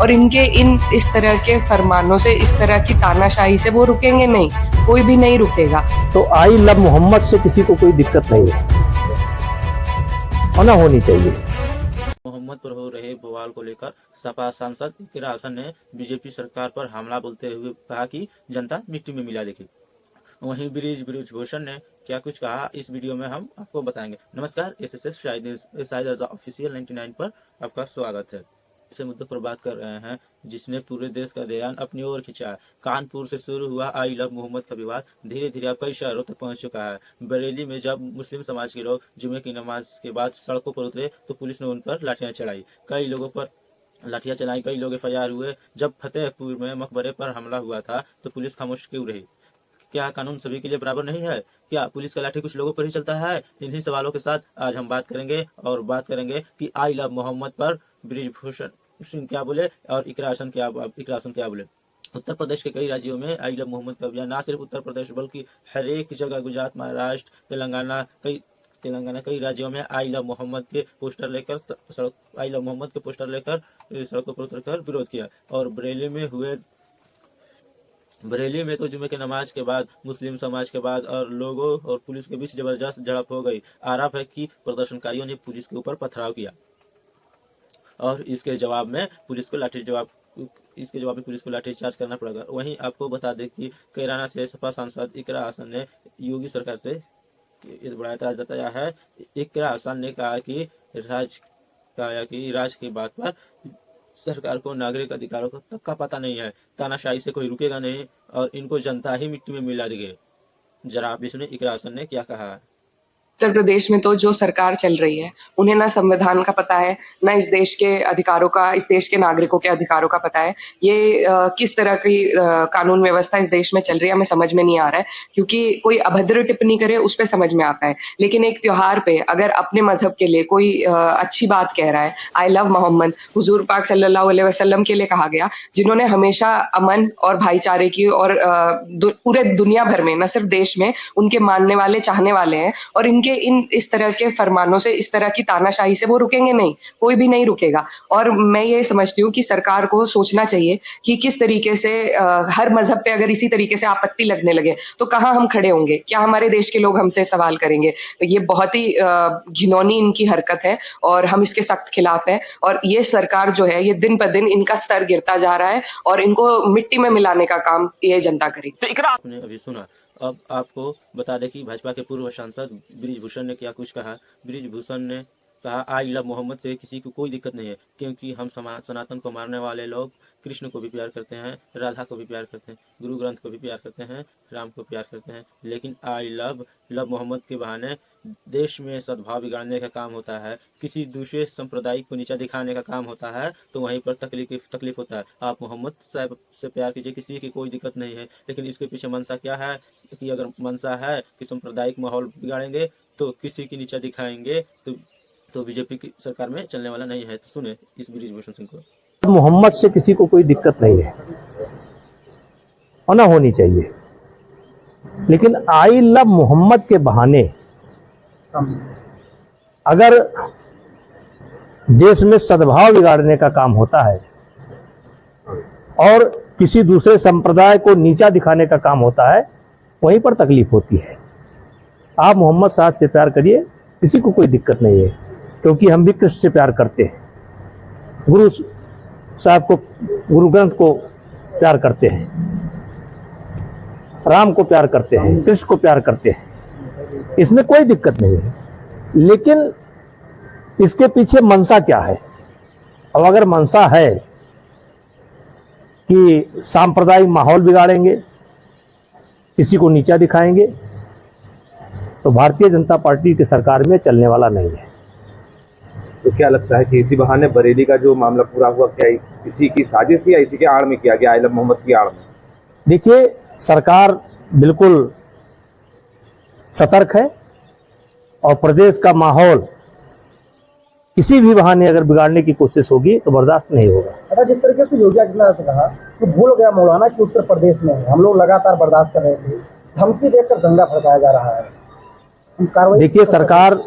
और इनके इस तरह के फरमानों से, इस तरह की तानाशाही से वो रुकेंगे नहीं, कोई भी नहीं रुकेगा। तो आई लव मोहम्मद से किसी को कोई दिक्कत नहीं है, होना होनी चाहिए। मोहम्मद पर हो रहे बवाल को लेकर सपा सांसद इकरा हसन ने बीजेपी सरकार पर हमला बोलते हुए कहा कि जनता मिट्टी में मिला देगी। वहीं ब्रिजभूषण ने क्या कुछ कहा, इस वीडियो में हम आपको बताएंगे। नमस्कार, एसएसएस शाहिद रजा ऑफिशियल 99 पर आपका स्वागत है। इस मुद्दे पर बात कर रहे हैं जिसने पूरे देश का ध्यान अपनी ओर खींचा है। कानपुर से शुरू हुआ आई लव मोहम्मद का विवाद धीरे धीरे अब कई शहरों तक पहुंच चुका है। बरेली में जब मुस्लिम समाज के लोग जुमे की नमाज के बाद सड़कों पर उतरे तो पुलिस ने उन पर लाठियां चलाई, कई लोगों पर लाठियां चलाई, कई लोग FIR हुए। जब फतेहपुर में मकबरे पर हमला हुआ था तो पुलिस खामोश क्यों रही? क्या कानून सभी के लिए बराबर नहीं है? क्या पुलिस का लाठी कुछ लोगों पर ही चलता है? इन्हीं सवालों के साथ आज हम बात करेंगे और बात करेंगे कि आई लव मोहम्मद पर ब्रिजभूषण सिंह क्या बोले और इकरा हसन क्या बोले। उत्तर प्रदेश के कई राज्यों में आई लव मोहम्मद का अभियान, ना सिर्फ उत्तर प्रदेश बल्कि हर एक जगह, गुजरात, महाराष्ट्र, तेलंगाना, कई राज्यों में आई लव मोहम्मद के पोस्टर लेकर सड़कों पर उतरकर विरोध किया। और बरेली में तो जुमे के नमाज के बाद मुस्लिम समाज के बाद और लोगों और पुलिस के बीच जबरदस्त झड़प हो गई। आरोप है कि प्रदर्शनकारियों ने पुलिस के ऊपर पथराव किया और इसके जवाब में पुलिस को लाठीचार्ज करना पड़ेगा। वहीं आपको बता दें कि कैराना से सपा सांसद इकरा हसन ने योगी सरकार से बड़ा एतराज जताया है। इकरा हसन ने कहा कि राज की बात पर सरकार को नागरिक अधिकारों तक का पता नहीं है, तानाशाही से कोई रुकेगा नहीं और इनको जनता ही मिट्टी में मिला देगी। जरा आप भी सुने इकरा हसन ने क्या कहा। उत्तर प्रदेश में तो जो सरकार चल रही है उन्हें ना संविधान का पता है, ना इस देश के अधिकारों का, इस देश के नागरिकों के अधिकारों का पता है। ये किस तरह की कानून व्यवस्था इस देश में चल रही है हमें समझ में नहीं आ रहा है, क्योंकि कोई अभद्र टिप्पणी करे उस पर समझ में आता है, लेकिन एक त्योहार पे अगर अपने मजहब के लिए कोई अच्छी बात कह रहा है, आई लव मोहम्मद हुजूर पाक सल्लल्लाहु अलैहि वसल्लम के लिए कहा गया, जिन्होंने हमेशा अमन और भाईचारे की और पूरे दुनिया भर में, न सिर्फ देश में, उनके मानने वाले, चाहने वाले हैं। और इनके इस तरह के फरमानों से, इस तरह की तानाशाही से वो रुकेंगे नहीं, कोई भी नहीं रुकेगा। और मैं ये समझती हूँ कि सरकार को सोचना चाहिए कि किस तरीके से हर मजहब पे अगर इसी तरीके से आपत्ति लगने लगे तो कहाँ हम खड़े होंगे, क्या हमारे देश के लोग हमसे सवाल करेंगे? तो ये बहुत ही घिनौनी इनकी हरकत है और हम इसके सख्त खिलाफ है। और ये सरकार जो है, ये दिन ब दिन इनका स्तर गिरता जा रहा है और इनको मिट्टी में मिलाने का काम ये जनता करेगी। आपने अभी सुना। अब आपको बता दें कि भाजपा के पूर्व सांसद ब्रिजभूषण ने क्या कुछ कहा। ब्रिजभूषण ने कहा, आई लव मोहम्मद से किसी को कोई दिक्कत नहीं है, क्योंकि हम सनातन को मारने वाले लोग कृष्ण को भी प्यार करते हैं, राधा को भी प्यार करते हैं, गुरु ग्रंथ को भी प्यार करते हैं, राम को प्यार करते हैं। लेकिन आई लव मोहम्मद के बहाने देश में सद्भाव बिगाड़ने का काम होता है, किसी दूसरे संप्रदाय को नीचा दिखाने का काम होता है, तो वहीं पर तकलीफ होता है। आप मोहम्मद साहब से प्यार कीजिए, किसी की कोई दिक्कत नहीं है, लेकिन इसके पीछे मंशा क्या है कि अगर मंशा है कि सांप्रदायिक माहौल बिगाड़ेंगे तो किसी की नीचा दिखाएंगे तो बीजेपी की सरकार में चलने वाला नहीं है। तो सुने इस ब्रिजभूषण सिंह को। मोहम्मद से किसी को कोई दिक्कत नहीं है, होना होनी चाहिए, लेकिन आई लव मोहम्मद के बहाने अगर देश में सद्भाव बिगाड़ने का काम होता है और किसी दूसरे संप्रदाय को नीचा दिखाने का काम होता है, वहीं पर तकलीफ होती है। आप मोहम्मद साहब से प्यार करिए, किसी को कोई दिक्कत नहीं है, क्योंकि हम भी कृष्ण से प्यार करते हैं, गुरु साहब को, गुरु ग्रंथ को प्यार करते हैं, राम को प्यार करते हैं, कृष्ण को प्यार करते हैं, इसमें कोई दिक्कत नहीं है। लेकिन इसके पीछे मंशा क्या है? अब अगर मंशा है कि सांप्रदायिक माहौल बिगाड़ेंगे, किसी को नीचा दिखाएंगे, तो भारतीय जनता पार्टी की सरकार में चलने वाला नहीं है। तो क्या लगता है कि इसी बहाने बरेली का जो मामला पूरा हुआ, क्या किसी की साजिश या इसी के आड़ में किया गया, आई लव मोहम्मद की आड़ में? देखिए, सरकार बिल्कुल सतर्क है और प्रदेश का माहौल किसी भी बहाने अगर बिगाड़ने की कोशिश होगी तो बर्दाश्त नहीं होगा। अच्छा, जिस तरीके से योगी आदित्यनाथ ने कहा तो भूल गया मौलाना कि उत्तर प्रदेश में हम लोग लगातार बर्दाश्त कर रहे थे, धमकी देकर दंगा भड़काया जा रहा है। देखिए, सरकार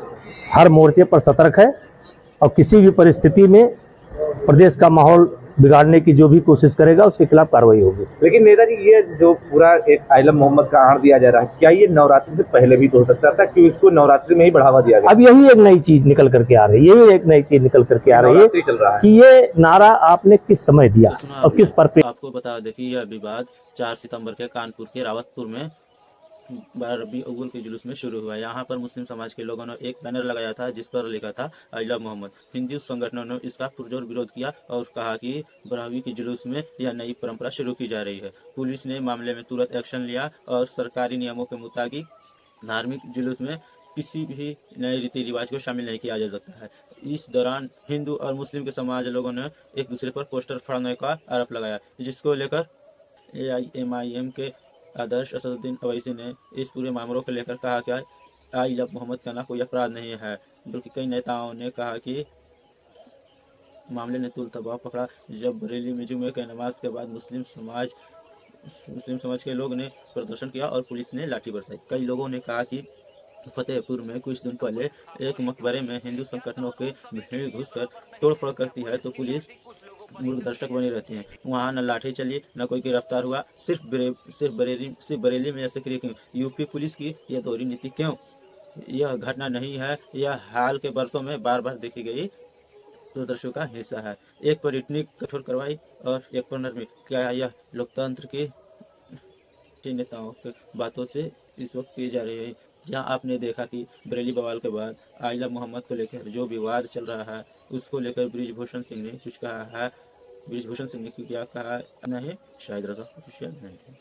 हर मोर्चे पर सतर्क है और किसी भी परिस्थिति में प्रदेश का माहौल बिगाड़ने की जो भी कोशिश करेगा उसके खिलाफ कार्रवाई होगी। लेकिन नेताजी, ये जो पूरा एक आइलम मोहम्मद का आड़ दिया जा रहा है, क्या ये नवरात्रि से पहले भी तो हो सकता था? क्यों इसको नवरात्रि में ही बढ़ावा दिया गया? अब यही एक नई चीज निकल करके आ रही है, यही एक नई चीज निकल करके आ रही है नवरात्रि चल रहा है कि ये नारा आपने किस समय दिया तो सुना और किस पर आपको बता दें कि यह विवाद 4 सितंबर के कानपुर के रावतपुर में 12 रबी अव्वल के जुलूस में शुरू हुआ। यहाँ पर मुस्लिम समाज के लोगों ने एक बैनर लगाया था जिस पर लिखा था आई लव मोहम्मद। हिंदू संगठनों ने इसका पुरजोर विरोध किया और कहा कि 12वीं के जुलूस में यह नई परंपरा शुरू की जा रही है। पुलिस ने मामले में तुरंत एक्शन लिया और सरकारी नियमों के मुताबिक धार्मिक जुलूस में किसी भी नए रीति रिवाज को शामिल नहीं किया जा सकता है। इस दौरान हिंदू और मुस्लिम के समाज लोगों ने एक दूसरे पर पोस्टर फाड़ने का आरोप लगाया, जिसको लेकर AIMIM के आदर्श असदुद्दीन अवैसी ने इस पूरे मामलों को लेकर कहा कि आई लव मोहम्मद कहना कोई अपराध नहीं है, बल्कि कई नेताओं ने कहा कि मामले ने तुल दबाव पकड़ा जब बरेली में जुमे के नमाज के बाद मुस्लिम समाज के लोग ने प्रदर्शन किया और पुलिस ने लाठी बरसाई। कई लोगों ने कहा कि फतेहपुर में कुछ दिन पहले एक मकबरे में हिंदू संगठनों के भीड़ घुसकर तोड़फोड़ करती है तो पुलिस मूर्ख दर्शक बनी रहती है। वहाँ न लाठी चली न कोई गिरफ्तार हुआ। सिर्फ बरेली में ऐसे क्यों? यूपी पुलिस की यह दोहरी नीति क्यों? यह घटना नहीं है, यह हाल के वर्षों में बार बार देखी गई प्रदर्शनों का हिस्सा है। एक पर इतनी कठोर कार्रवाई और एक पर नरमी, क्या यह लोकतंत्र के नेताओं के बातों से इस वक्त की जा रही है? जहां आपने देखा कि बरेली बवाल के बाद आई लव मोहम्मद को लेकर जो विवाद चल रहा है उसको लेकर बृजभूषण सिंह ने कुछ कहा है। बृजभूषण सिंह ने क्या कहा नहीं, शायद रजा नहीं।